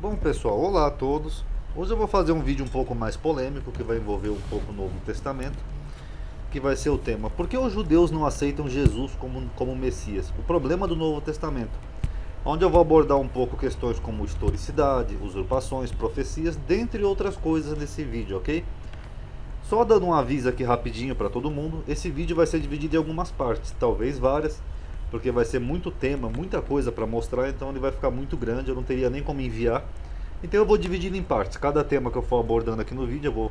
Bom pessoal, olá a todos. Hoje eu vou fazer um vídeo um pouco mais polêmico, que vai envolver um pouco o Novo Testamento, que vai ser o tema: por que os judeus não aceitam Jesus como Messias? O problema do Novo Testamento, onde eu vou abordar um pouco questões como historicidade, usurpações, profecias, dentre outras coisas nesse vídeo, ok? Só dando um aviso aqui rapidinho para todo mundo, esse vídeo vai ser dividido em algumas partes, talvez várias, porque vai ser muito tema, muita coisa para mostrar, então ele vai ficar muito grande, eu não teria nem como enviar. Então eu vou dividir em partes. Cada tema que eu for abordando aqui no vídeo eu vou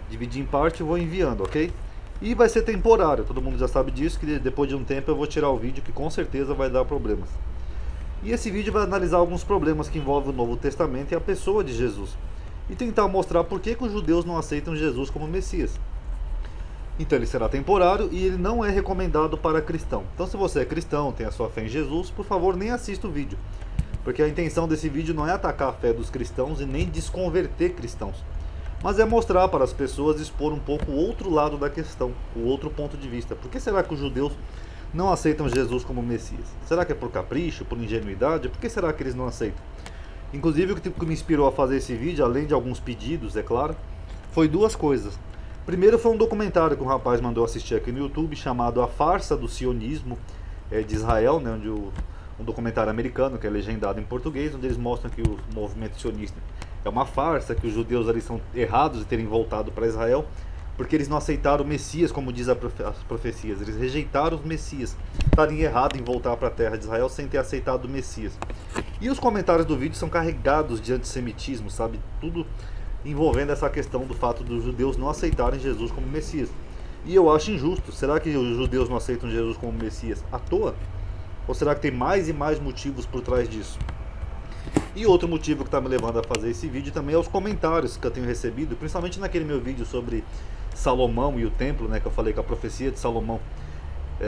dividir em parte e vou enviando, ok? E vai ser temporário, todo mundo já sabe disso, que depois de um tempo eu vou tirar o vídeo, que com certeza vai dar problemas. E esse vídeo vai analisar alguns problemas que envolvem o Novo Testamento e a pessoa de Jesus, e tentar mostrar por que os judeus não aceitam Jesus como Messias. Então ele será temporário e ele não é recomendado para cristão. Então se você é cristão, tem a sua fé em Jesus, por favor nem assista o vídeo, porque a intenção desse vídeo não é atacar a fé dos cristãos e nem desconverter cristãos, mas é mostrar para as pessoas, expor um pouco o outro lado da questão, o outro ponto de vista. Por que será que os judeus não aceitam Jesus como Messias? Será que é por capricho, por ingenuidade? Por que será que eles não aceitam? Inclusive o que me inspirou a fazer esse vídeo, além de alguns pedidos, é claro, foi duas coisas. Primeiro foi um documentário que um rapaz mandou assistir aqui no YouTube, chamado A Farsa do Sionismo de Israel, né, um documentário americano que é legendado em português, onde eles mostram que o movimento sionista é uma farsa, que os judeus ali são errados de terem voltado para Israel, porque eles não aceitaram o Messias, como diz as profecias, eles rejeitaram os Messias, estariam errados em voltar para a terra de Israel sem ter aceitado o Messias. E os comentários do vídeo são carregados de antissemitismo, sabe? Tudo envolvendo essa questão do fato dos judeus não aceitarem Jesus como Messias. E eu acho injusto. Será que os judeus não aceitam Jesus como Messias à toa? Ou será que tem mais e mais motivos por trás disso? E outro motivo que está me levando a fazer esse vídeo também é os comentários que eu tenho recebido, principalmente naquele meu vídeo sobre Salomão e o templo, né, que eu falei que a profecia de Salomão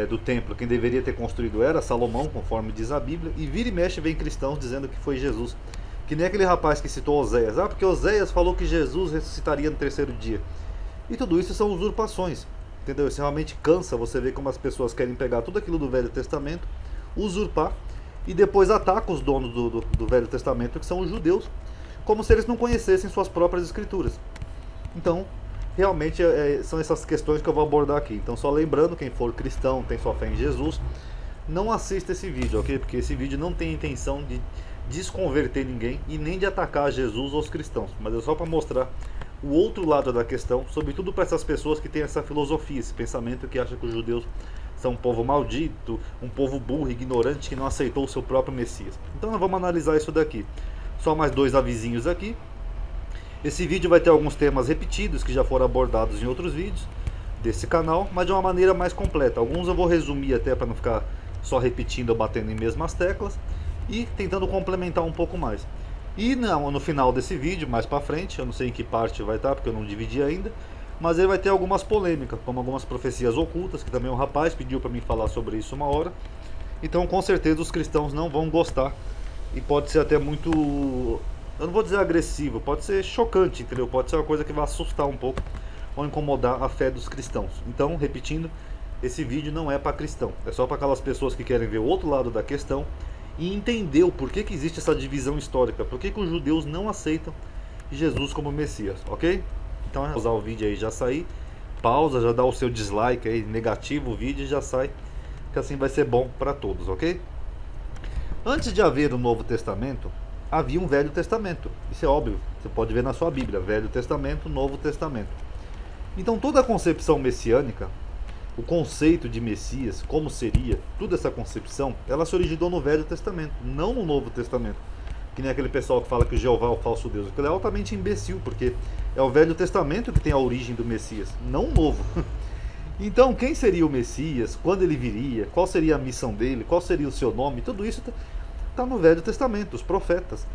do templo, quem deveria ter construído era Salomão, conforme diz a Bíblia, e vira e mexe vem cristãos dizendo que foi Jesus. Que nem aquele rapaz que citou Oséias, porque Oséias falou que Jesus ressuscitaria no terceiro dia. E tudo isso são usurpações, entendeu? Isso realmente cansa você ver como as pessoas querem pegar tudo aquilo do Velho Testamento, usurpar, e depois atacam os donos do Velho Testamento, que são os judeus, como se eles não conhecessem suas próprias escrituras. Então, realmente são essas questões que eu vou abordar aqui. Então, só lembrando, quem for cristão, tem sua fé em Jesus, não assista esse vídeo, ok? Porque esse vídeo não tem intenção de desconverter ninguém e nem de atacar Jesus ou os cristãos, mas é só para mostrar o outro lado da questão, sobretudo para essas pessoas que têm essa filosofia, esse pensamento que acha que os judeus são um povo maldito, um povo burro, ignorante, que não aceitou o seu próprio Messias. Então nós vamos analisar isso daqui. Só mais dois avisinhos aqui. Esse vídeo vai ter alguns temas repetidos que já foram abordados em outros vídeos desse canal, mas de uma maneira mais completa. Alguns eu vou resumir até para não ficar só repetindo ou batendo em mesmas teclas, e tentando complementar um pouco mais. E no final desse vídeo, mais pra frente, eu não sei em que parte vai estar, porque eu não dividi ainda, mas ele vai ter algumas polêmicas, como algumas profecias ocultas, que também um rapaz pediu para mim falar sobre isso uma hora. Então com certeza os cristãos não vão gostar, e pode ser até muito, eu não vou dizer agressivo, pode ser chocante, entendeu? Pode ser uma coisa que vai assustar um pouco ou incomodar a fé dos cristãos. Então, repetindo, esse vídeo não é para cristão, é só para aquelas pessoas que querem ver o outro lado da questão e entender o porquê que existe essa divisão histórica, por que os judeus não aceitam Jesus como Messias, ok? Então é usar o vídeo aí, já sair, pausa, já dá o seu dislike aí, negativo o vídeo e já sai, que assim vai ser bom para todos, ok? Antes de haver o Novo Testamento, havia um Velho Testamento, isso é óbvio, você pode ver na sua Bíblia, Velho Testamento, Novo Testamento. Então toda a concepção messiânica, o conceito de Messias, como seria, toda essa concepção, ela se originou no Velho Testamento, não no Novo Testamento. Que nem aquele pessoal que fala que o Jeová é o falso Deus. Aquilo é altamente imbecil, porque é o Velho Testamento que tem a origem do Messias, não o Novo. Então, quem seria o Messias, quando ele viria, qual seria a missão dele, qual seria o seu nome, tudo isso está no Velho Testamento, os profetas.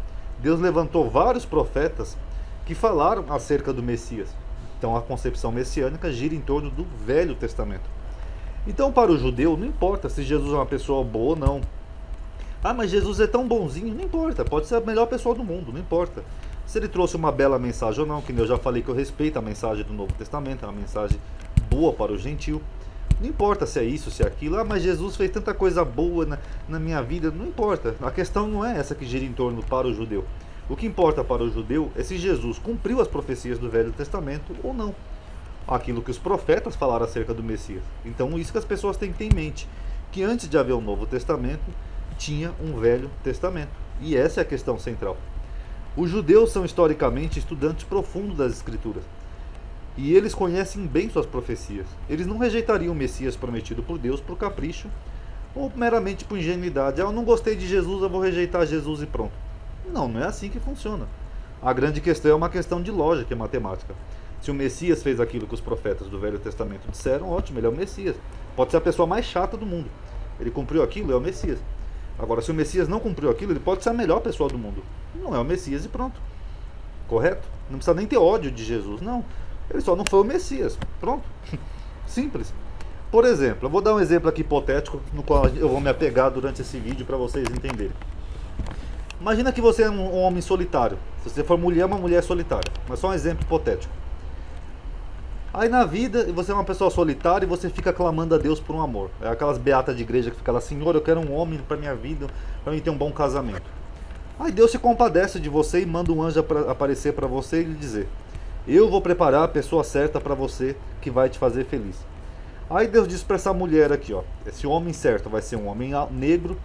Deus levantou vários profetas que falaram acerca do Messias. Então a concepção messiânica gira em torno do Velho Testamento. Então para o judeu não importa se Jesus é uma pessoa boa ou não. Mas Jesus é tão bonzinho, não importa, pode ser a melhor pessoa do mundo, não importa. Se ele trouxe uma bela mensagem ou não, que eu já falei que eu respeito a mensagem do Novo Testamento, é uma mensagem boa para o gentil. Não importa se é isso, se é aquilo. Mas Jesus fez tanta coisa boa na minha vida, não importa. A questão não é essa que gira em torno para o judeu. O que importa para o judeu é se Jesus cumpriu as profecias do Velho Testamento ou não. Aquilo que os profetas falaram acerca do Messias. Então isso que as pessoas têm que ter em mente, que antes de haver um Novo Testamento, tinha um Velho Testamento. E essa é a questão central. Os judeus são historicamente estudantes profundos das Escrituras. E eles conhecem bem suas profecias. Eles não rejeitariam o Messias prometido por Deus por capricho ou meramente por ingenuidade. Eu não gostei de Jesus, eu vou rejeitar Jesus e pronto. Não, não é assim que funciona. A grande questão é uma questão de lógica e matemática. Se o Messias fez aquilo que os profetas do Velho Testamento disseram, ótimo, ele é o Messias. Pode ser a pessoa mais chata do mundo. Ele cumpriu aquilo, é o Messias. Agora, se o Messias não cumpriu aquilo, ele pode ser a melhor pessoa do mundo. Não é o Messias e pronto. Correto? Não precisa nem ter ódio de Jesus, não. Ele só não foi o Messias. Pronto. Simples. Por exemplo, eu vou dar um exemplo aqui hipotético no qual eu vou me apegar durante esse vídeo para vocês entenderem. Imagina que você é um homem solitário. Se você for mulher, é uma mulher solitária. Mas só um exemplo hipotético. Aí na vida, você é uma pessoa solitária e você fica clamando a Deus por um amor. É aquelas beatas de igreja que ficam lá, Senhor, eu quero um homem para minha vida, para mim ter um bom casamento. Aí Deus se compadece de você e manda um anjo aparecer para você e lhe dizer: eu vou preparar a pessoa certa para você que vai te fazer feliz. Aí Deus diz para essa mulher aqui, ó, esse homem certo vai ser um homem negro.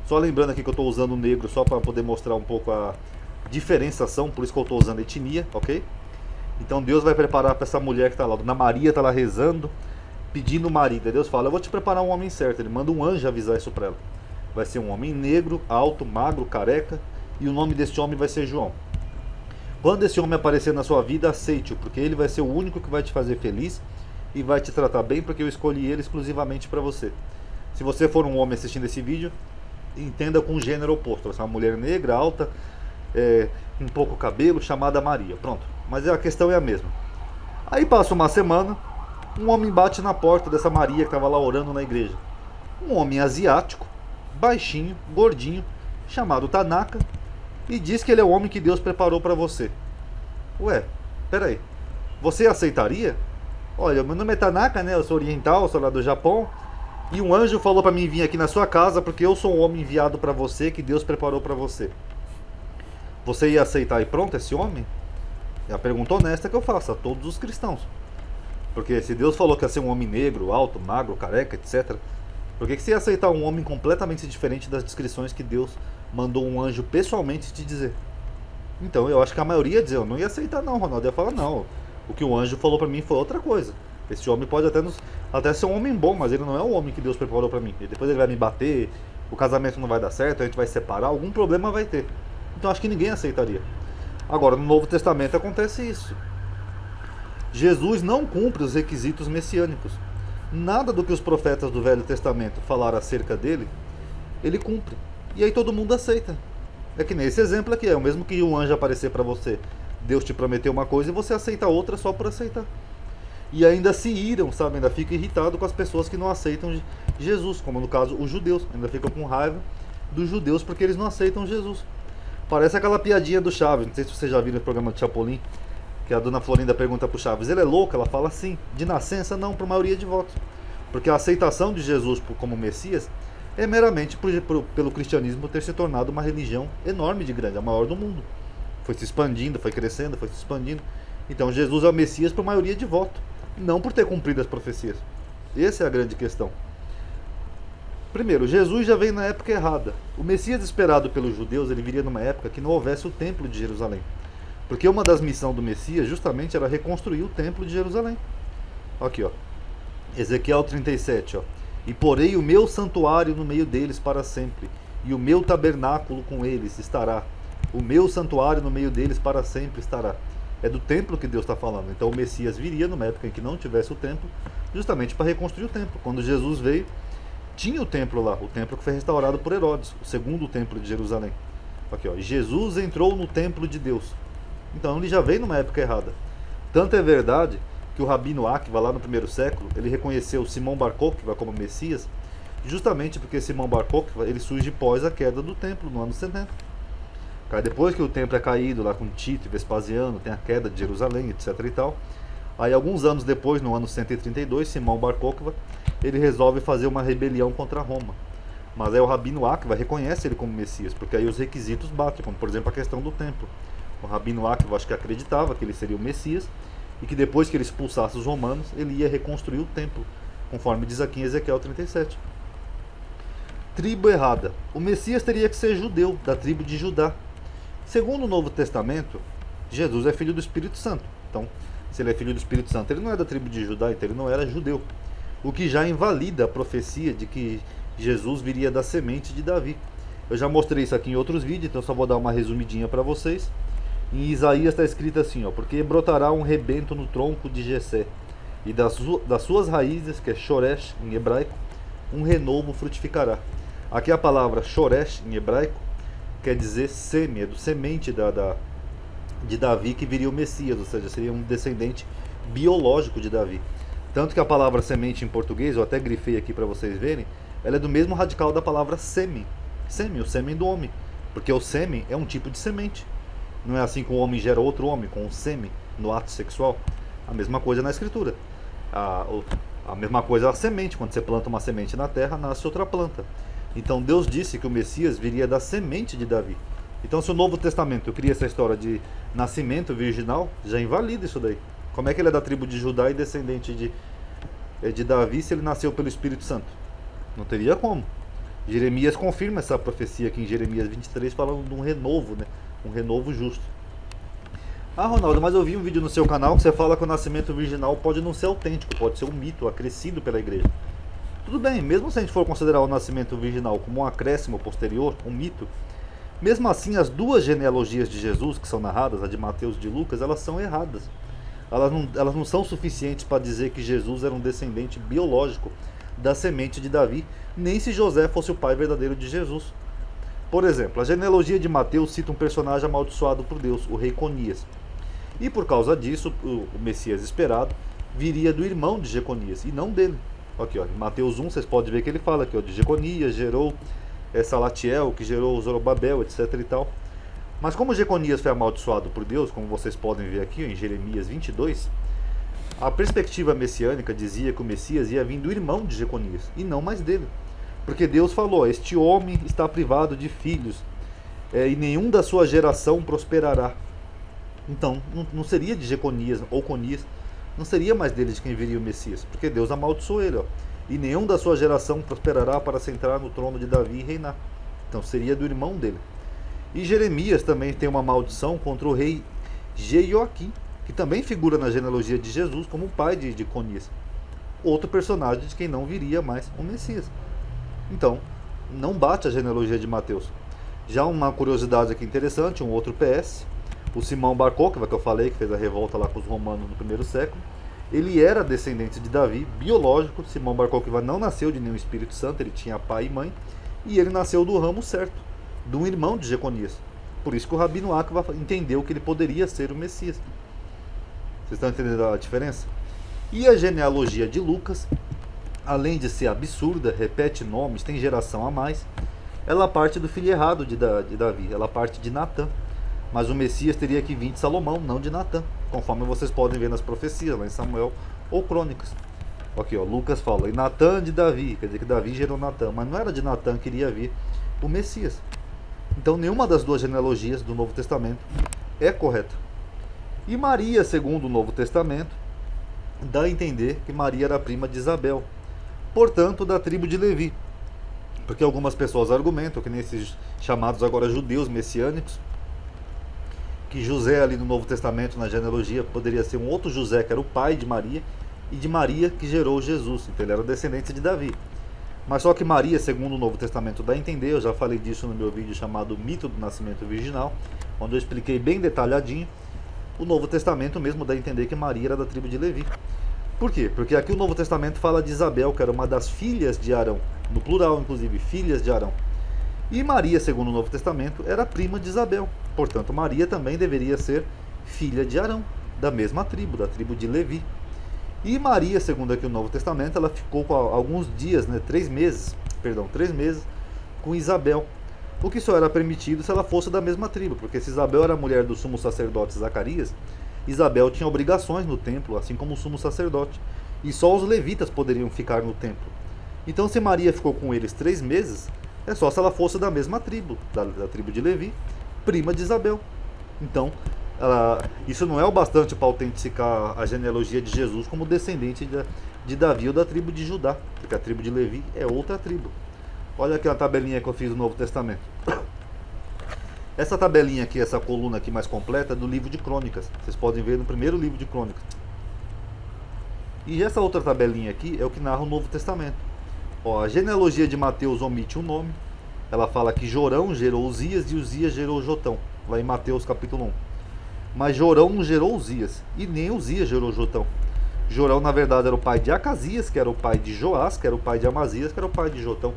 Só lembrando aqui que eu estou usando negro só para poder mostrar um pouco a diferenciação, por isso que eu estou usando etnia, ok? Então Deus vai preparar para essa mulher que está lá, Dona Maria está lá rezando, pedindo o marido. Aí Deus fala: eu vou te preparar um homem certo. Ele manda um anjo avisar isso para ela. Vai ser um homem negro, alto, magro, careca, e o nome desse homem vai ser João. Quando esse homem aparecer na sua vida, aceite-o, porque ele vai ser o único que vai te fazer feliz e vai te tratar bem, porque eu escolhi ele exclusivamente para você. Se você for um homem assistindo esse vídeo, entenda com o gênero oposto. Vai ser uma mulher negra, alta, com pouco cabelo, chamada Maria. Pronto. Mas a questão é a mesma. Aí passa uma semana, um homem bate na porta dessa Maria que estava lá orando na igreja. Um homem asiático, baixinho, gordinho, chamado Tanaka, e diz que ele é o homem que Deus preparou para você. Ué, peraí, você aceitaria? Olha, meu nome é Tanaka, né? Eu sou oriental, sou lá do Japão, e um anjo falou para mim vir aqui na sua casa porque eu sou o homem enviado para você que Deus preparou para você. Você ia aceitar e pronto esse homem? É a pergunta honesta que eu faço a todos os cristãos. Porque se Deus falou que ia ser um homem negro, alto, magro, careca, etc., por que você ia aceitar um homem completamente diferente das descrições que Deus mandou um anjo pessoalmente te dizer? Então eu acho que a maioria ia dizer: eu não ia aceitar não, Ronaldo. Ia falar: não, o que o anjo falou para mim foi outra coisa. Esse homem pode até ser um homem bom, mas ele não é o homem que Deus preparou para mim. E depois ele vai me bater, o casamento não vai dar certo, a gente vai separar, algum problema vai ter. Então acho que ninguém aceitaria. Agora, no Novo Testamento acontece isso. Jesus não cumpre os requisitos messiânicos. Nada do que os profetas do Velho Testamento falaram acerca dele, ele cumpre. E aí todo mundo aceita. É que nem esse exemplo aqui, é o mesmo que um anjo aparecer para você. Deus te prometeu uma coisa e você aceita outra só por aceitar. E ainda se iram, sabe? Ainda fica irritado com as pessoas que não aceitam Jesus, como no caso os judeus. Ainda ficam com raiva dos judeus porque eles não aceitam Jesus. Parece aquela piadinha do Chaves, não sei se você já viu no programa de Chapolin, que a dona Florinda pergunta pro Chaves: ele é louco? Ela fala: sim. De nascença não, por maioria de votos. Porque a aceitação de Jesus como Messias é meramente pelo cristianismo ter se tornado uma religião enorme de grande, a maior do mundo. Foi se expandindo, foi crescendo, foi se expandindo. Então Jesus é o Messias por maioria de voto, não por ter cumprido as profecias. Essa é a grande questão. Primeiro, Jesus já veio na época errada. O Messias esperado pelos judeus, ele viria numa época que não houvesse o templo de Jerusalém. Porque uma das missões do Messias justamente era reconstruir o templo de Jerusalém. Aqui, ó. Ezequiel 37, ó. E porei o meu santuário no meio deles para sempre, e o meu tabernáculo com eles estará. O meu santuário no meio deles para sempre estará. É do templo que Deus está falando. Então o Messias viria numa época em que não tivesse o templo, justamente para reconstruir o templo. Quando Jesus veio, tinha o templo lá, o templo que foi restaurado por Herodes, o segundo templo de Jerusalém. Aqui, ó. Jesus entrou no templo de Deus. Então ele já veio numa época errada. Tanto é verdade que o Rabino Akiva, lá no primeiro século, ele reconheceu Simão Bar Kokhba como Messias, justamente porque Simão Bar Kokhba, ele surge pós a queda do templo, no ano 70. Depois que o templo é caído, lá com Tito e Vespasiano, tem a queda de Jerusalém, etc e tal. Aí alguns anos depois, no ano 132, Simão Bar Kokhba, ele resolve fazer uma rebelião contra Roma. Mas aí o Rabino Akiva reconhece ele como Messias, porque aí os requisitos batem, como por exemplo a questão do templo. O Rabino Akiva acho que acreditava que ele seria o Messias e que depois que ele expulsasse os romanos, ele ia reconstruir o templo, conforme diz aqui em Ezequiel 37. Tribo errada. O Messias teria que ser judeu, da tribo de Judá. Segundo o Novo Testamento, Jesus é filho do Espírito Santo. Então, se ele é filho do Espírito Santo, ele não é da tribo de Judá, então ele não era judeu. O que já invalida a profecia de que Jesus viria da semente de Davi. Eu já mostrei isso aqui em outros vídeos, então só vou dar uma resumidinha para vocês. Em Isaías está escrito assim, ó, porque brotará um rebento no tronco de Jessé, e das suas raízes, que é Shoresh em hebraico, um renovo frutificará. Aqui a palavra Shoresh em hebraico quer dizer seme, é do semente de Davi que viria o Messias, ou seja, seria um descendente biológico de Davi. Tanto que a palavra semente em português, eu até grifei aqui para vocês verem, ela é do mesmo radical da palavra sêmen. Sêmen, o sêmen do homem. Porque o sêmen é um tipo de semente. Não é assim que o homem gera outro homem, com o sêmen no ato sexual? A mesma coisa na escritura. A mesma coisa é a semente. Quando você planta uma semente na terra, nasce outra planta. Então Deus disse que o Messias viria da semente de Davi. Então se o Novo Testamento cria essa história de nascimento virginal, já invalida isso daí. Como é que ele é da tribo de Judá e descendente de Davi se ele nasceu pelo Espírito Santo? Não teria como. Jeremias confirma essa profecia aqui em Jeremias 23, falando de um renovo, né? Um renovo justo. Ah, Ronaldo, mas eu vi um vídeo no seu canal que você fala que o nascimento virginal pode não ser autêntico, pode ser um mito acrescido pela igreja. Tudo bem, mesmo se a gente for considerar o nascimento virginal como um acréscimo posterior, um mito, mesmo assim as duas genealogias de Jesus que são narradas, a de Mateus e de Lucas, elas são erradas. Elas não são suficientes para dizer que Jesus era um descendente biológico da semente de Davi, nem se José fosse o pai verdadeiro de Jesus. Por exemplo, a genealogia de Mateus cita um personagem amaldiçoado por Deus, o rei Conias. E por causa disso, o Messias esperado viria do irmão de Jeconias, e não dele. Aqui, ó, em Mateus 1, vocês podem ver que ele fala aqui, ó, de Jeconias, gerou Salatiel, que gerou Zorobabel, etc e tal. Mas como Jeconias foi amaldiçoado por Deus, como vocês podem ver aqui, ó, em Jeremias 22, a perspectiva messiânica dizia que o Messias ia vir do irmão de Jeconias, e não mais dele. Porque Deus falou, este homem está privado de filhos, e nenhum da sua geração prosperará. Então, não seria de Jeconias ou Conias, não seria mais dele de quem viria o Messias, porque Deus amaldiçoou ele, ó. E nenhum da sua geração prosperará para sentar no trono de Davi e reinar. Então seria do irmão dele. E Jeremias também tem uma maldição contra o rei Jeioaquim, que também figura na genealogia de Jesus como pai de Conias. Outro personagem de quem não viria mais o Messias. Então, não bate a genealogia de Mateus. Já uma curiosidade aqui interessante, um outro PS, o Simão Bar Kokhba, que eu falei, que fez a revolta lá com os romanos no primeiro século, ele era descendente de Davi, biológico. Simão Bar Kokhba não nasceu de nenhum Espírito Santo, ele tinha pai e mãe, e ele nasceu do ramo certo, de um irmão de Jeconias. Por isso que o Rabino Akiva entendeu que ele poderia ser o Messias. Vocês estão entendendo a diferença? E a genealogia de Lucas, além de ser absurda, repete nomes, tem geração a mais, ela parte do filho errado de Davi, ela parte de Natã. Mas o Messias teria que vir de Salomão, não de Natã, conforme vocês podem ver nas profecias, lá em Samuel ou Crônicas. Aqui, ó, Lucas fala, e Natã de Davi, quer dizer que Davi gerou Natã, mas não era de Natã que iria vir o Messias. Então nenhuma das duas genealogias do Novo Testamento é correta. E Maria, segundo o Novo Testamento, dá a entender que Maria era prima de Isabel, portanto da tribo de Levi. Porque algumas pessoas argumentam que nesses chamados agora judeus messiânicos, que José ali no Novo Testamento, na genealogia, poderia ser um outro José, que era o pai de Maria, e de Maria que gerou Jesus, então ele era descendente de Davi. Mas só que Maria, segundo o Novo Testamento, dá a entender, eu já falei disso no meu vídeo chamado Mito do Nascimento Virginal, onde eu expliquei bem detalhadinho, o Novo Testamento mesmo dá a entender que Maria era da tribo de Levi. Por quê? Porque aqui o Novo Testamento fala de Isabel, que era uma das filhas de Arão, no plural inclusive, filhas de Arão. E Maria, segundo o Novo Testamento, era prima de Isabel. Portanto, Maria também deveria ser filha de Arão, da mesma tribo, da tribo de Levi. E Maria, segundo aqui o Novo Testamento, ela ficou com alguns dias, 3 meses com Isabel. O que só era permitido se ela fosse da mesma tribo, porque se Isabel era mulher do sumo sacerdote Zacarias, Isabel tinha obrigações no templo, assim como o sumo sacerdote. E só os levitas poderiam ficar no templo. Então, se Maria ficou com eles 3 meses, É só se ela fosse da mesma tribo, da tribo de Levi, prima de Isabel. Então, isso não é o bastante para autenticar a genealogia de Jesus como descendente de Davi ou da tribo de Judá, porque a tribo de Levi é outra tribo. Olha aqui a tabelinha que eu fiz no Novo Testamento. Essa tabelinha aqui, essa coluna aqui mais completa é do livro de Crônicas. Vocês podem ver no primeiro livro de Crônicas. E essa outra tabelinha aqui é o que narra o Novo Testamento. Ó, a genealogia de Mateus omite um nome. Ela fala que Jorão gerou Uzias e Uzias gerou Jotão, lá em Mateus capítulo 1. Mas Jorão não gerou Uzias, e nem Uzias gerou Jotão. Jorão, na verdade, era o pai de Acasias, que era o pai de Joás, que era o pai de Amazias, que era o pai de Jotão.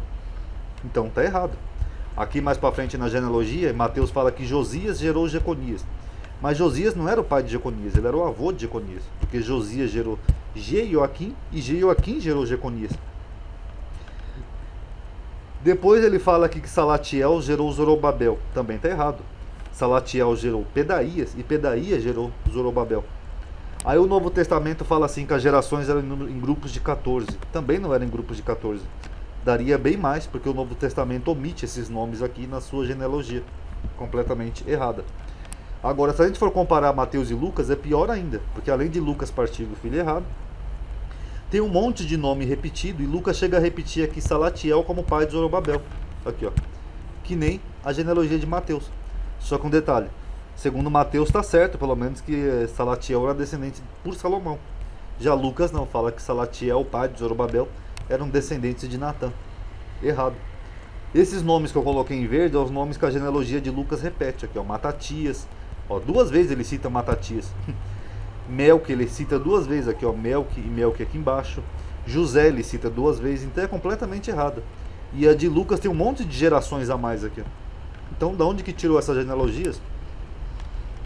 Então tá errado. Aqui mais para frente na genealogia, Mateus fala que Josias gerou Jeconias. Mas Josias não era o pai de Jeconias, ele era o avô de Jeconias, porque Josias gerou Jeioaquim e Jeioaquim gerou Jeconias. Depois ele fala aqui que Salatiel gerou Zorobabel. Também está errado. Salatiel gerou Pedaías e Pedaías gerou Zorobabel. Aí o Novo Testamento fala assim que as gerações eram em grupos de 14. Também não eram em grupos de 14. Daria bem mais, porque o Novo Testamento omite esses nomes aqui na sua genealogia. Completamente errada. Agora, se a gente for comparar Mateus e Lucas, é pior ainda. Porque além de Lucas partir do filho errado, tem um monte de nome repetido, e Lucas chega a repetir aqui Salatiel como pai de Zorobabel. Aqui, ó. Que nem a genealogia de Mateus. Só com um detalhe. Segundo Mateus está certo, pelo menos, que Salatiel era descendente por Salomão. Já Lucas não, fala que Salatiel, pai de Zorobabel, eram descendentes de Natã. Errado. Esses nomes que eu coloquei em verde são os nomes que a genealogia de Lucas repete. Aqui, ó. Matatias. Ó, 2 vezes ele cita Matatias. Melque, ele cita 2 vezes aqui, ó, Melque e Melque aqui embaixo. José, ele cita 2 vezes, então é completamente errado. E a de Lucas tem um monte de gerações a mais aqui. Então, de onde que tirou essas genealogias?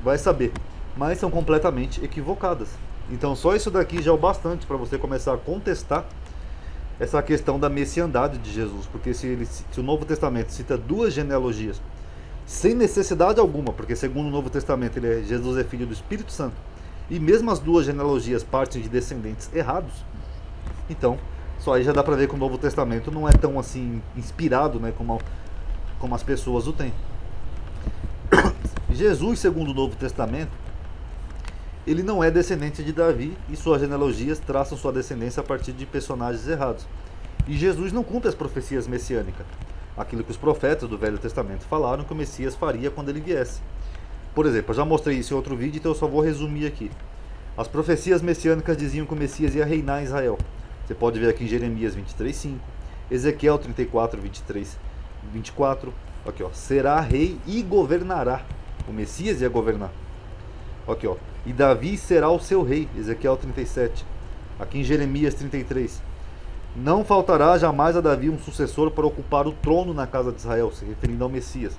Vai saber. Mas são completamente equivocadas. Então, só isso daqui já é o bastante para você começar a contestar essa questão da messiandade de Jesus. Porque se o Novo Testamento cita 2 genealogias, sem necessidade alguma, porque segundo o Novo Testamento Jesus é filho do Espírito Santo, e mesmo as 2 genealogias partem de descendentes errados, então só aí já dá para ver que o Novo Testamento não é tão assim inspirado, né, como as pessoas o têm. Jesus, segundo o Novo Testamento, ele não é descendente de Davi, e suas genealogias traçam sua descendência a partir de personagens errados. E Jesus não cumpre as profecias messiânicas, aquilo que os profetas do Velho Testamento falaram que o Messias faria quando ele viesse. Por exemplo, eu já mostrei isso em outro vídeo, então eu só vou resumir aqui. As profecias messiânicas diziam que o Messias ia reinar em Israel. Você pode ver aqui em Jeremias 23:5, Ezequiel 34, 23, 24. Aqui, ó, será rei e governará. O Messias ia governar. Aqui, ó, e Davi será o seu rei. Ezequiel 37. Aqui em Jeremias 33. Não faltará jamais a Davi um sucessor para ocupar o trono na casa de Israel, se referindo ao Messias.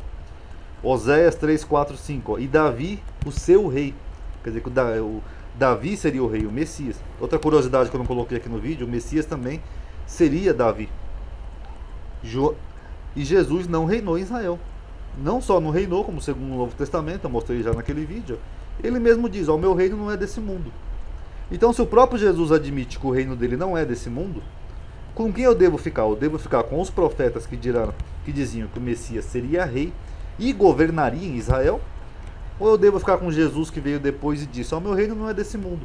Oséias 3, 4, 5. Ó, e Davi, o seu rei. Quer dizer que o Davi seria o rei, o Messias. Outra curiosidade que eu não coloquei aqui no vídeo, o Messias também seria Davi. E Jesus não reinou em Israel. Não só não reinou, como segundo o Novo Testamento, eu mostrei já naquele vídeo, ele mesmo diz, ó, o meu reino não é desse mundo. Então, se o próprio Jesus admite que o reino dele não é desse mundo, com quem eu devo ficar? Eu devo ficar com os profetas que diziam que o Messias seria rei e governaria em Israel? Ou eu devo ficar com Jesus que veio depois e disse, ó, o meu reino não é desse mundo?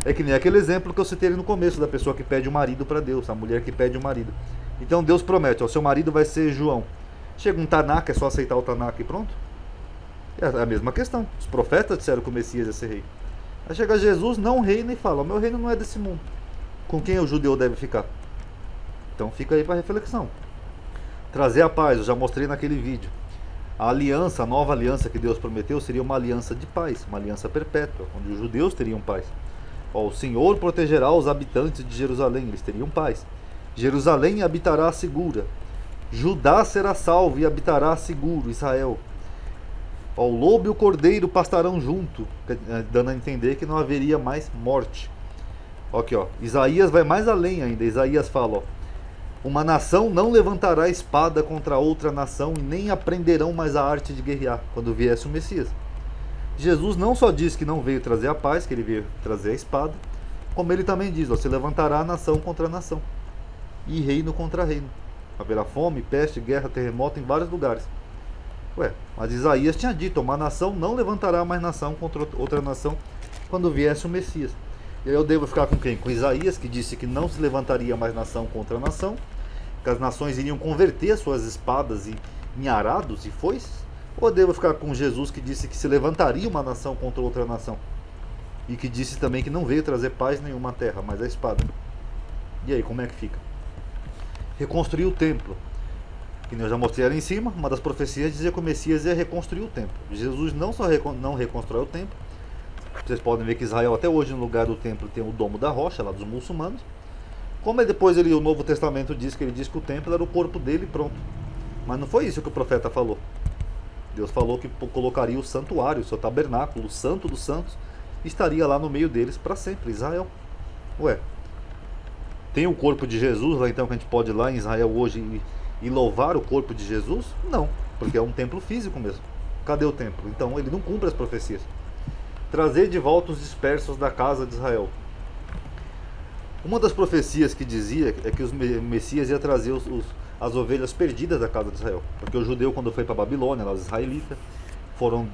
É que nem aquele exemplo que eu citei no começo, da pessoa que pede um marido para Deus, a mulher que pede um marido. Então Deus promete, ó, seu marido vai ser João. Chega um Tanaka, é só aceitar o Tanaka e pronto? É a mesma questão. Os profetas disseram que o Messias ia ser rei. Aí chega Jesus, não reina e fala, o meu reino não é desse mundo. Com quem o judeu deve ficar? Então fica aí para reflexão. Trazer a paz, eu já mostrei naquele vídeo. A aliança, a nova aliança que Deus prometeu seria uma aliança de paz, uma aliança perpétua, onde os judeus teriam paz. Ó, o Senhor protegerá os habitantes de Jerusalém, eles teriam paz. Jerusalém habitará segura. Judá será salvo e habitará seguro, Israel. Ó, o lobo e o cordeiro pastarão junto, dando a entender que não haveria mais morte. Ó, aqui, ó, Isaías vai mais além ainda. Isaías fala, ó, uma nação não levantará espada contra outra nação e nem aprenderão mais a arte de guerrear quando viesse o Messias. Jesus não só diz que não veio trazer a paz, que ele veio trazer a espada, como ele também diz, ó, se levantará nação contra nação e reino contra reino. Haverá fome, peste, guerra, terremoto em vários lugares. Ué, mas Isaías tinha dito, uma nação não levantará mais nação contra outra nação quando viesse o Messias. E aí eu devo ficar com quem? Com Isaías, que disse que não se levantaria mais nação contra nação, que as nações iriam converter suas espadas em arados e foices? Ou eu devo ficar com Jesus, que disse que se levantaria uma nação contra outra nação? E que disse também que não veio trazer paz nenhuma à terra, mas a espada. E aí, como é que fica? Reconstruir o templo. Que eu já mostrei ali em cima, uma das profecias dizia que o Messias ia reconstruir o templo. Jesus não só não reconstrói o templo, vocês podem ver que Israel até hoje no lugar do templo tem o Domo da Rocha, lá dos muçulmanos. Como depois o Novo Testamento diz que ele diz que o templo era o corpo dele e pronto. Mas não foi isso que o profeta falou. Deus falou que colocaria o santuário, o seu tabernáculo, o santo dos santos, estaria lá no meio deles para sempre, Israel. Ué, tem o corpo de Jesus lá então que a gente pode ir lá em Israel hoje e louvar o corpo de Jesus? Não, porque é um templo físico mesmo. Cadê o templo? Então ele não cumpre as profecias. Trazer de volta os dispersos da casa de Israel. Uma das profecias que dizia é que o Messias ia trazer as ovelhas perdidas da casa de Israel. Porque o judeu, quando foi para a Babilônia, lá os israelitas, foram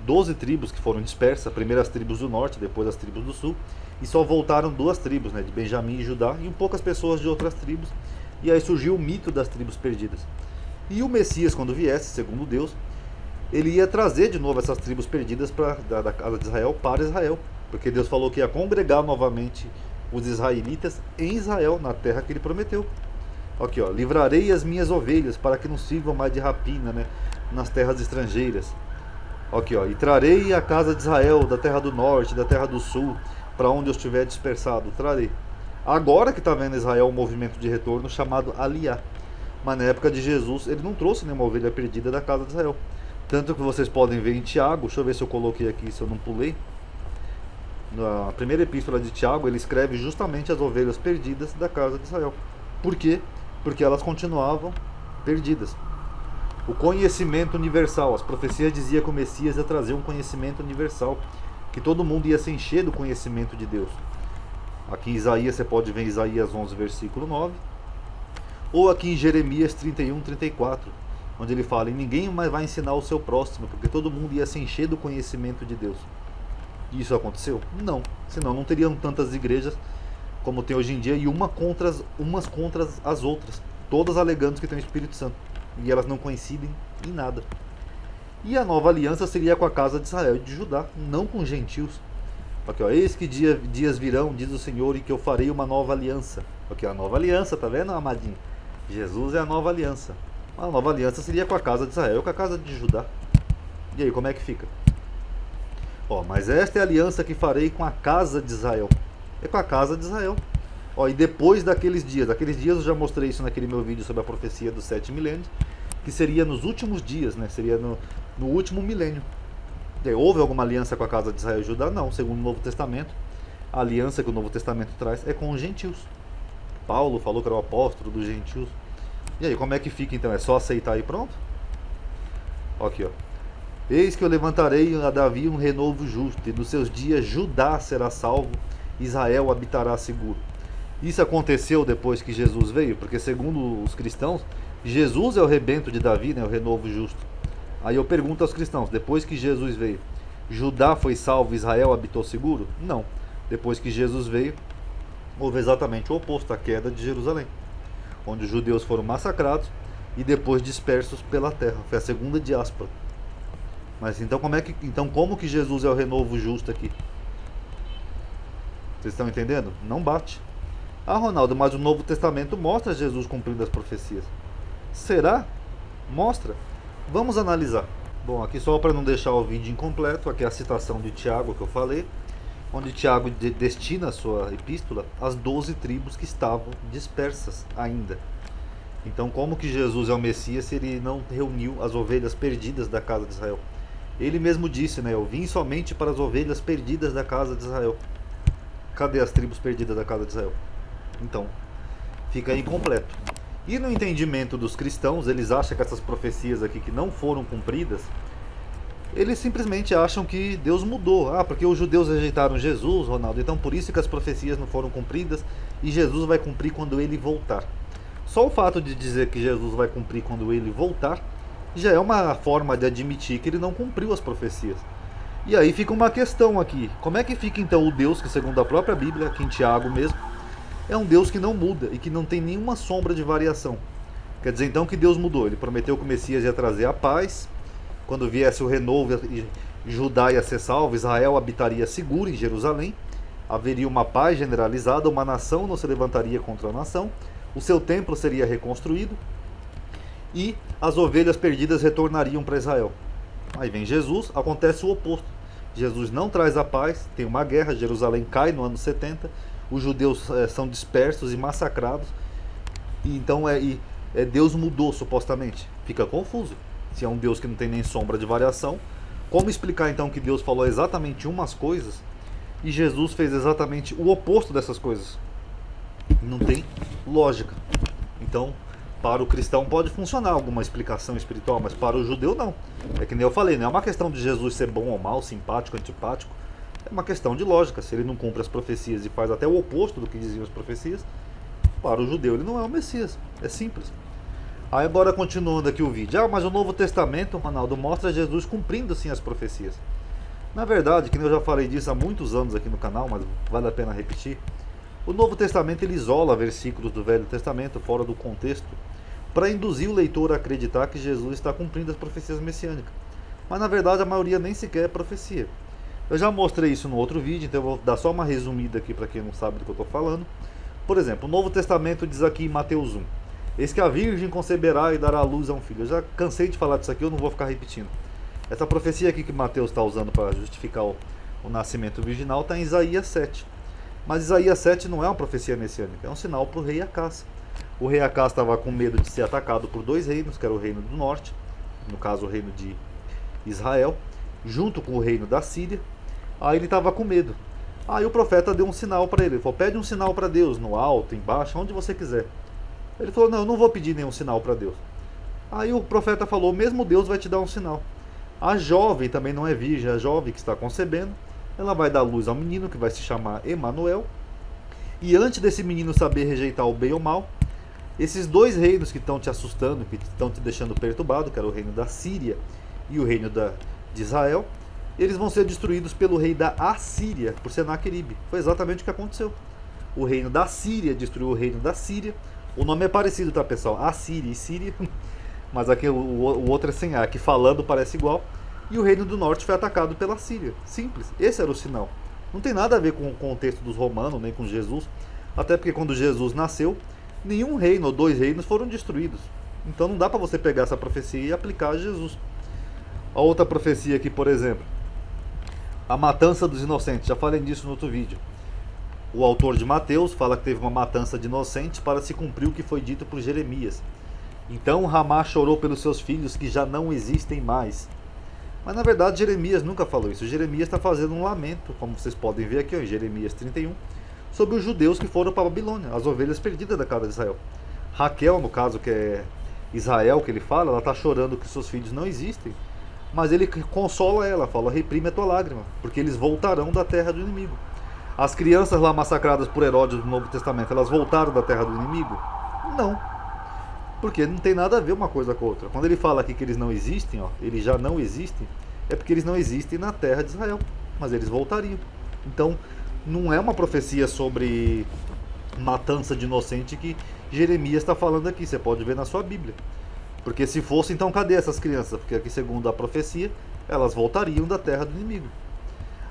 12 tribos que foram dispersas, primeiro as tribos do norte, depois as tribos do sul, e só voltaram 2 tribos, de Benjamim e Judá, e poucas pessoas de outras tribos, e aí surgiu o mito das tribos perdidas. E o Messias, quando viesse, segundo Deus, ele ia trazer de novo essas tribos perdidas da casa de Israel para Israel, porque Deus falou que ia congregar novamente os israelitas em Israel, na terra que ele prometeu. Aqui, ó, livrarei as minhas ovelhas para que não sirvam mais de rapina, nas terras estrangeiras. Aqui, ó, e trarei a casa de Israel da terra do norte, da terra do sul, para onde eu estiver dispersado, trarei. Agora que está vendo Israel um movimento de retorno chamado Aliá. Mas na época de Jesus ele não trouxe nenhuma ovelha perdida da casa de Israel. Tanto que vocês podem ver em Tiago, deixa eu ver se eu coloquei aqui, se eu não pulei. Na primeira epístola de Tiago ele escreve justamente as ovelhas perdidas da casa de Israel. Por quê? Porque elas continuavam perdidas. O conhecimento universal. As profecias diziam que o Messias ia trazer um conhecimento universal, que todo mundo ia se encher do conhecimento de Deus. Aqui em Isaías, você pode ver Isaías 11, versículo 9. Ou aqui em Jeremias 31, 34, onde ele fala: e ninguém mais vai ensinar o seu próximo, porque todo mundo ia se encher do conhecimento de Deus. E isso aconteceu? Não. Senão não teriam tantas igrejas como tem hoje em dia, e umas contra as outras, todas alegando que tem o Espírito Santo, e elas não coincidem em nada. E a nova aliança seria com a casa de Israel e de Judá, não com gentios. Aqui, ó, eis que dias virão, diz o Senhor, em que eu farei uma nova aliança. Aqui, a nova aliança, tá vendo, amadinho? Jesus é a nova aliança. A nova aliança seria com a casa de Israel e com a casa de Judá. E aí, como é que fica? Ó, mas esta é a aliança que farei com a casa de Israel. É com a casa de Israel. Ó, e depois daqueles dias eu já mostrei isso naquele meu vídeo sobre a profecia dos 7 milênios, que seria nos últimos dias, seria no último milênio. E aí, houve alguma aliança com a casa de Israel e Judá? Não, segundo o Novo Testamento, a aliança que o Novo Testamento traz é com os gentios. Paulo falou que era o apóstolo dos gentios. E aí, como é que fica então? É só aceitar e pronto? Aqui, ó. Eis que eu levantarei a Davi um renovo justo, e nos seus dias Judá será salvo, Israel habitará seguro. Isso aconteceu depois que Jesus veio, porque segundo os cristãos, Jesus é o rebento de Davi, o renovo justo. Aí eu pergunto aos cristãos, depois que Jesus veio, Judá foi salvo, Israel habitou seguro? Não. Depois que Jesus veio, houve exatamente o oposto, a queda de Jerusalém, onde os judeus foram massacrados e depois dispersos pela terra. Foi a segunda diáspora. Mas então como que Jesus é o renovo justo aqui? Vocês estão entendendo? Não bate. Ah, Ronaldo, mas o Novo Testamento mostra Jesus cumprindo as profecias. Será? Mostra. Vamos analisar. Bom, aqui só para não deixar o vídeo incompleto, aqui é a citação de Tiago que eu falei, onde Tiago destina a sua epístola às 12 tribos que estavam dispersas ainda. Então, como que Jesus é o Messias se ele não reuniu as ovelhas perdidas da casa de Israel? Ele mesmo disse, eu vim somente para as ovelhas perdidas da casa de Israel. Cadê as tribos perdidas da casa de Israel? Então, fica incompleto. E no entendimento dos cristãos, eles acham que essas profecias aqui que não foram cumpridas, eles simplesmente acham que Deus mudou. Ah, porque os judeus rejeitaram Jesus, Ronaldo, então por isso que as profecias não foram cumpridas e Jesus vai cumprir quando ele voltar. Só o fato de dizer que Jesus vai cumprir quando ele voltar já é uma forma de admitir que ele não cumpriu as profecias. E aí fica uma questão aqui: como é que fica então o Deus que, segundo a própria Bíblia, aqui em Tiago mesmo, é um Deus que não muda e que não tem nenhuma sombra de variação? Quer dizer então que Deus mudou. Ele prometeu que o Messias ia trazer a paz, quando viesse o renovo e Judá ia ser salvo, Israel habitaria seguro em Jerusalém, haveria uma paz generalizada, uma nação não se levantaria contra a nação, o seu templo seria reconstruído e as ovelhas perdidas retornariam para Israel. Aí vem Jesus, acontece o oposto. Jesus não traz a paz, tem uma guerra, Jerusalém cai no ano 70, os judeus são dispersos e massacrados, e então Deus mudou supostamente. Fica confuso. Se é um Deus que não tem nem sombra de variação, como explicar então que Deus falou exatamente umas coisas e Jesus fez exatamente o oposto dessas coisas? Não tem lógica. Então, para o cristão pode funcionar alguma explicação espiritual, mas para o judeu não. É que nem eu falei, não é uma questão de Jesus ser bom ou mal, simpático, antipático. É uma questão de lógica. Se ele não cumpre as profecias e faz até o oposto do que diziam as profecias, para o judeu ele não é o Messias. É simples. Aí agora continuando aqui o vídeo. Mas o Novo Testamento, Ronaldo, mostra Jesus cumprindo sim as profecias. Na verdade, que eu já falei disso há muitos anos aqui no canal, mas vale a pena repetir. O Novo Testamento ele isola versículos do Velho Testamento fora do contexto para induzir o leitor a acreditar que Jesus está cumprindo as profecias messiânicas. Mas na verdade a maioria nem sequer é profecia. Eu já mostrei isso no outro vídeo, então eu vou dar só uma resumida aqui para quem não sabe do que eu estou falando. Por exemplo, o Novo Testamento diz aqui em Mateus 1: eis que a virgem conceberá e dará à luz a um filho. Eu já cansei de falar disso aqui, eu não vou ficar repetindo. Essa profecia aqui que Mateus está usando para justificar o nascimento virginal está em Isaías 7. Mas Isaías 7 não é uma profecia messiânica, é um sinal para o rei Acás. O rei Acás estava com medo de ser atacado por dois reinos, que era o reino do norte, no caso o reino de Israel, junto com o reino da Síria. Aí ele estava com medo. Aí o profeta deu um sinal para ele. Ele falou: pede um sinal para Deus, no alto, embaixo, onde você quiser. Ele falou: não, eu não vou pedir nenhum sinal para Deus. Aí o profeta falou: mesmo Deus vai te dar um sinal. A jovem também não é virgem, a jovem que está concebendo, ela vai dar luz ao menino que vai se chamar Emanuel. E antes desse menino saber rejeitar o bem ou o mal, esses dois reinos que estão te assustando, que estão te deixando perturbado, que era o reino da Síria e o reino de Israel, eles vão ser destruídos pelo rei da Assíria, por Senaqueribe. Foi exatamente o que aconteceu. O reino da Síria destruiu o reino da Síria. O nome é parecido, tá, pessoal? Assíria e Síria, mas aqui o outro é sem A, que falando parece igual. E o reino do norte foi atacado pela Síria. Simples, esse era o sinal. Não tem nada a ver com o contexto dos romanos, nem com Jesus. Até porque quando Jesus nasceu, nenhum reino ou dois reinos foram destruídos. Então não dá para você pegar essa profecia e aplicar a Jesus. A outra profecia aqui, por exemplo, a matança dos inocentes. Já falei disso no outro vídeo. O autor de Mateus fala que teve uma matança de inocentes para se cumprir o que foi dito por Jeremias. Então Ramá chorou pelos seus filhos que já não existem mais. Mas na verdade Jeremias nunca falou isso. Jeremias está fazendo um lamento, como vocês podem ver aqui, ó, em Jeremias 31, sobre os judeus que foram para a Babilônia, as ovelhas perdidas da casa de Israel. Raquel, no caso, que é Israel que ele fala, ela está chorando que seus filhos não existem, mas ele consola ela, fala: reprime a tua lágrima, porque eles voltarão da terra do inimigo. As crianças lá massacradas por Herodes no Novo Testamento, elas voltaram da terra do inimigo? Não. Porque não tem nada a ver uma coisa com a outra. Quando ele fala aqui que eles não existem, ó, eles já não existem, é porque eles não existem na terra de Israel, mas eles voltariam. Então, não é uma profecia sobre matança de inocente que Jeremias está falando aqui. Você pode ver na sua Bíblia. Porque se fosse, então cadê essas crianças? Porque aqui, segundo a profecia, elas voltariam da terra do inimigo.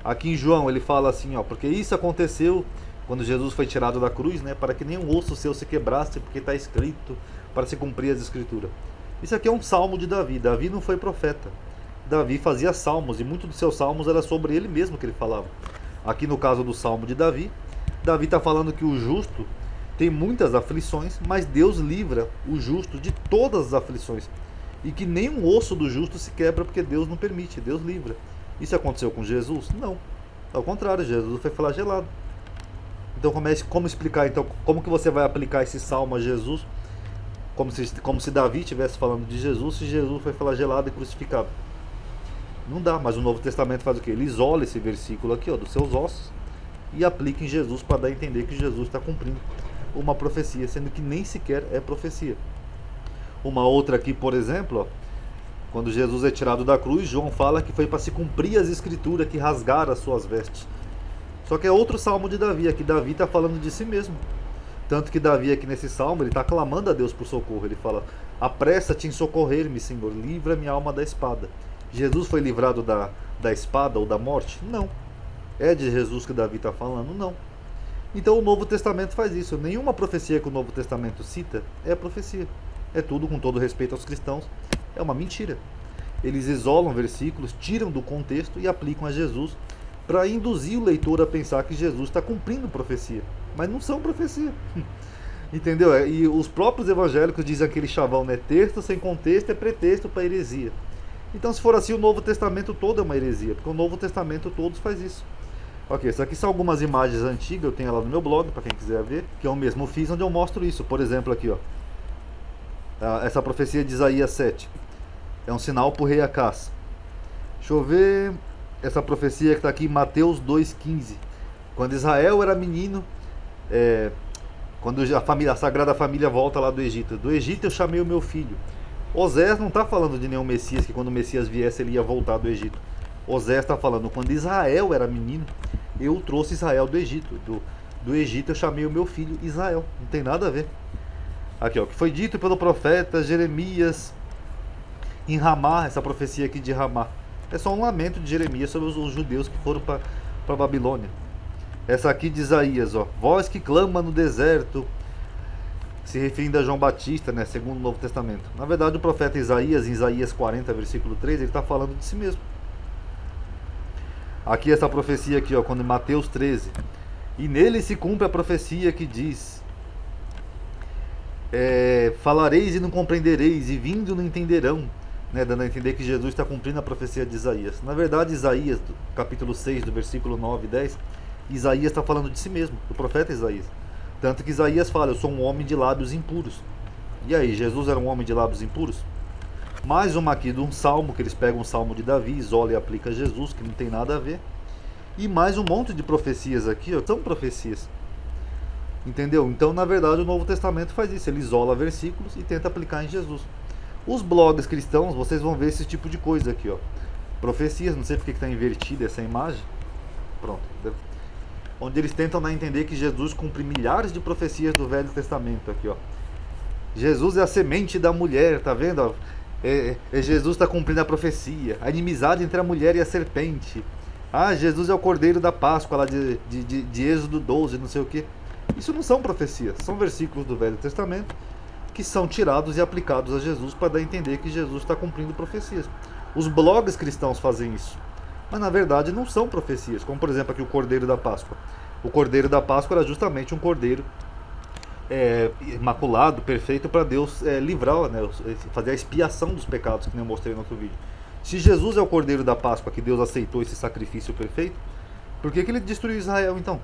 Aqui em João ele fala assim, ó: porque isso aconteceu quando Jesus foi tirado da cruz, né, para que nenhum osso seu se quebrasse, porque está escrito, para se cumprir as escrituras. Isso aqui é um salmo de Davi. Davi não foi profeta. Davi fazia salmos, e muitos dos seus salmos era sobre ele mesmo que ele falava. Aqui no caso do salmo de Davi, Davi está falando que o justo tem muitas aflições, mas Deus livra o justo de todas as aflições, e que nenhum osso do justo se quebra, porque Deus não permite, Deus livra. Isso aconteceu com Jesus? Não. Ao contrário, Jesus foi flagelado. Então como explicar, então, como que você vai aplicar esse salmo a Jesus? Como se Davi estivesse falando de Jesus, se Jesus foi flagelado e crucificado. Não dá, mas o Novo Testamento faz o quê? Ele isola esse versículo aqui, ó, dos seus ossos, e aplica em Jesus para dar a entender que Jesus está cumprindo uma profecia, sendo que nem sequer é profecia. Uma outra aqui, por exemplo, ó, quando Jesus é tirado da cruz, João fala que foi para se cumprir as escrituras que rasgaram as suas vestes. Só que é outro salmo de Davi, aqui Davi está falando de si mesmo. Tanto que Davi aqui nesse salmo, ele está clamando a Deus por socorro. Ele fala: apressa-te em socorrer-me, Senhor, livra minha alma da espada. Jesus foi livrado da espada ou da morte? Não. É de Jesus que Davi está falando? Não. Então o Novo Testamento faz isso. Nenhuma profecia que o Novo Testamento cita é profecia. É tudo, com todo respeito aos cristãos, é uma mentira. Eles isolam versículos, tiram do contexto e aplicam a Jesus para induzir o leitor a pensar que Jesus está cumprindo profecia. Mas não são profecia. Entendeu? E os próprios evangélicos dizem aquele chavão, né? Texto sem contexto é pretexto para heresia. Então, se for assim, o Novo Testamento todo é uma heresia, porque o Novo Testamento todo faz isso. Ok, isso aqui são algumas imagens antigas, eu tenho lá no meu blog, para quem quiser ver, que eu mesmo fiz, onde eu mostro isso. Por exemplo, aqui, ó, essa profecia de Isaías 7. É um sinal para o rei Acás. Deixa eu ver essa profecia que está aqui em Mateus 2,15. Quando Israel era menino, quando a Sagrada Família volta lá do Egito. Do Egito eu chamei o meu filho. Osés não está falando de nenhum Messias, que quando o Messias viesse ele ia voltar do Egito. Osés está falando, quando Israel era menino, eu trouxe Israel do Egito. Do Egito eu chamei o meu filho Israel. Não tem nada a ver. Aqui, ó, que foi dito pelo profeta Jeremias em Ramá, essa profecia aqui de Ramá. É só um lamento de Jeremias sobre os judeus que foram para a Babilônia. Essa aqui de Isaías, ó, voz que clama no deserto, se referindo a João Batista, né, segundo o Novo Testamento. Na verdade, o profeta Isaías, em Isaías 40, versículo 3, ele está falando de si mesmo. Aqui essa profecia aqui, ó, quando em Mateus 13. E nele se cumpre a profecia que diz: falareis e não compreendereis, e vindo não entenderão. Né, dando a entender que Jesus está cumprindo a profecia de Isaías. Na verdade, Isaías, capítulo 6, do versículo 9 e 10, Isaías está falando de si mesmo, do profeta Isaías. Tanto que Isaías fala: eu sou um homem de lábios impuros. E aí, Jesus era um homem de lábios impuros? Mais uma aqui de um salmo, que eles pegam um salmo de Davi, isola e aplica a Jesus, que não tem nada a ver. E mais um monte de profecias aqui, ó, são profecias. Entendeu? Então, na verdade, o Novo Testamento faz isso. Ele isola versículos e tenta aplicar em Jesus. Os blogs cristãos, vocês vão ver esse tipo de coisa aqui, ó. Profecias, não sei porque que está invertida essa imagem. Pronto. Onde eles tentam dar a entender que Jesus cumpre milhares de profecias do Velho Testamento aqui, ó. Jesus é a semente da mulher, tá vendo? Ó? Jesus está cumprindo a profecia. A inimizade entre a mulher e a serpente. Ah, Jesus é o cordeiro da Páscoa lá de Êxodo 12, não sei o que. Isso não são profecias, são versículos do Velho Testamento que são tirados e aplicados a Jesus para dar a entender que Jesus está cumprindo profecias. Os blogs cristãos fazem isso, mas na verdade não são profecias, como por exemplo aqui o Cordeiro da Páscoa. O Cordeiro da Páscoa era justamente um cordeiro imaculado, perfeito, para Deus livrar, né, fazer a expiação dos pecados, que nem eu mostrei no outro vídeo. Se Jesus é o Cordeiro da Páscoa, que Deus aceitou esse sacrifício perfeito, por que ele destruiu Israel então?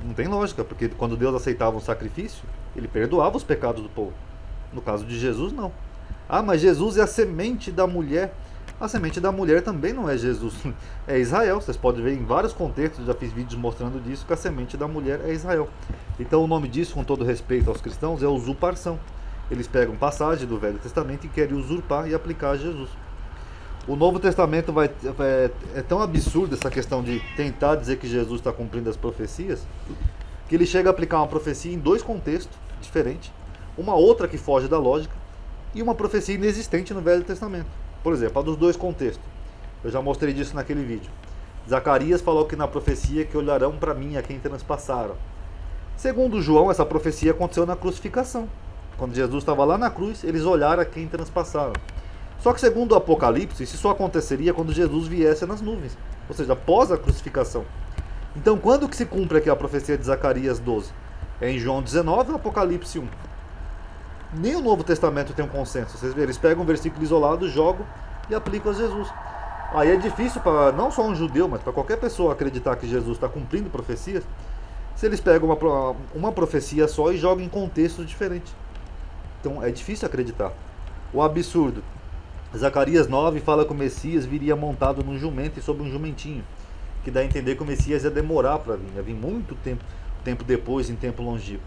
Não tem lógica, porque quando Deus aceitava um sacrifício, ele perdoava os pecados do povo. No caso de Jesus, não. Ah, mas Jesus é a semente da mulher. A semente da mulher também não é Jesus, é Israel. Vocês podem ver em vários contextos, já fiz vídeos mostrando disso, que a semente da mulher é Israel. Então o nome disso, com todo respeito aos cristãos, é usurpação. Eles pegam passagem do Velho Testamento e querem usurpar e aplicar a Jesus. O Novo Testamento é tão absurdo essa questão de tentar dizer que Jesus está cumprindo as profecias, que ele chega a aplicar uma profecia em dois contextos diferentes, uma outra que foge da lógica e uma profecia inexistente no Velho Testamento. Por exemplo, a dos dois contextos. Eu já mostrei disso naquele vídeo. Zacarias falou que na profecia que olharão para mim a quem transpassaram. Segundo João, essa profecia aconteceu na crucificação. Quando Jesus estava lá na cruz, eles olharam a quem transpassaram. Só que segundo o Apocalipse, isso só aconteceria quando Jesus viesse nas nuvens, ou seja, após a crucificação. Então, quando que se cumpre aqui a profecia de Zacarias 12? É em João 19 ou Apocalipse 1? Nem o Novo Testamento tem um consenso. Vocês veem, eles pegam um versículo isolado, jogam e aplicam a Jesus. Aí é difícil para não só um judeu, mas para qualquer pessoa acreditar que Jesus está cumprindo profecias, se eles pegam uma profecia só e jogam em contextos diferentes. Então é difícil acreditar. O absurdo. Zacarias 9 fala que o Messias viria montado num jumento e sobre um jumentinho, que dá a entender que o Messias ia demorar para vir, ia vir muito tempo. tempo depois, em tempo longínquo.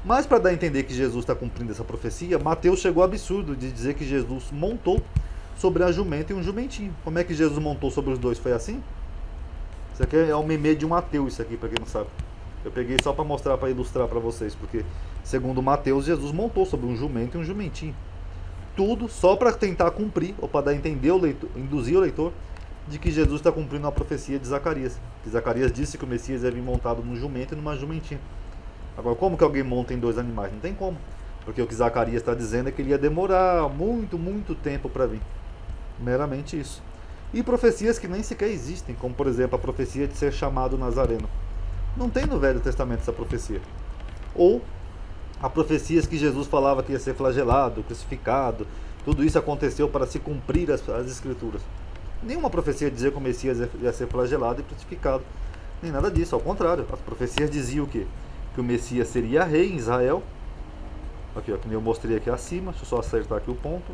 Mas para dar a entender que Jesus está cumprindo essa profecia, Mateus chegou ao absurdo de dizer que Jesus montou sobre a jumenta e um jumentinho. Como é que Jesus montou sobre os dois? Foi assim? Isso aqui é um meme de um ateu, isso aqui, para quem não sabe. Eu peguei só para mostrar, para ilustrar para vocês, porque segundo Mateus, Jesus montou sobre um jumento e um jumentinho. Tudo só para tentar cumprir, ou para dar a entender o leitor, induzir o leitor, de que Jesus está cumprindo a profecia de Zacarias. Que Zacarias disse que o Messias ia vir montado num jumento e numa jumentinha. Agora, como que alguém monta em dois animais? Não tem como. Porque o que Zacarias está dizendo é que ele ia demorar muito tempo para vir. Meramente isso. E profecias que nem sequer existem, como por exemplo a profecia de ser chamado Nazareno. Não tem no Velho Testamento essa profecia. Ou há profecias que Jesus falava que ia ser flagelado, crucificado. Tudo isso aconteceu para se cumprir as Escrituras. Nenhuma profecia dizia que o Messias ia ser flagelado e crucificado. Nem nada disso, ao contrário. As profecias diziam o quê? Que o Messias seria rei em Israel. Aqui, ó, que eu mostrei aqui acima. Deixa eu só acertar aqui o ponto.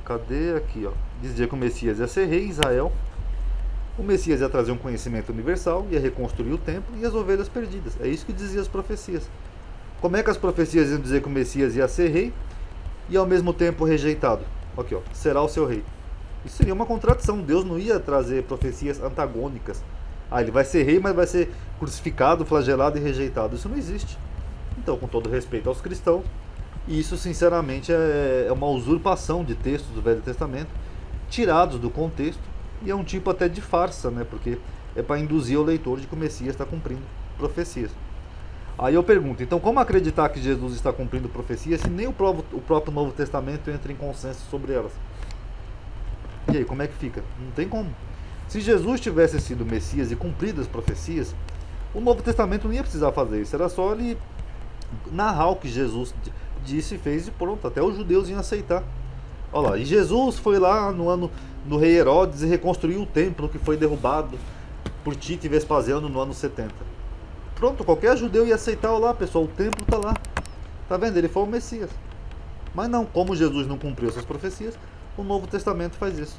Cadê? Aqui, ó. Dizia que o Messias ia ser rei em Israel. O Messias ia trazer um conhecimento universal, ia reconstruir o templo e as ovelhas perdidas. É isso que diziam as profecias. Como é que as profecias iam dizer que o Messias ia ser rei e ao mesmo tempo rejeitado? Aqui, ó. Será o seu rei. Isso seria uma contradição. Deus não ia trazer profecias antagônicas. Ah, ele vai ser rei, mas vai ser crucificado, flagelado e rejeitado. Isso não existe. Então, com todo respeito aos cristãos, isso sinceramente é uma usurpação de textos do Velho Testamento, tirados do contexto, e é um tipo até de farsa, né? Porque é para induzir o leitor de que o Messias está cumprindo profecias. Aí eu pergunto, então como acreditar que Jesus está cumprindo profecias se nem o próprio Novo Testamento entra em consenso sobre elas? E aí, como é que fica? Não tem como. Se Jesus tivesse sido Messias e cumprido as profecias, o Novo Testamento não ia precisar fazer isso. Era só ele narrar o que Jesus disse e fez e pronto. Até os judeus iam aceitar. Olha lá, e Jesus foi lá no rei Herodes e reconstruiu o templo que foi derrubado por Tito e Vespasiano no ano 70. Pronto, qualquer judeu ia aceitar. Olha lá, pessoal, o templo está lá. Tá vendo? Ele foi o Messias. Mas não, como Jesus não cumpriu essas profecias, o Novo Testamento faz isso.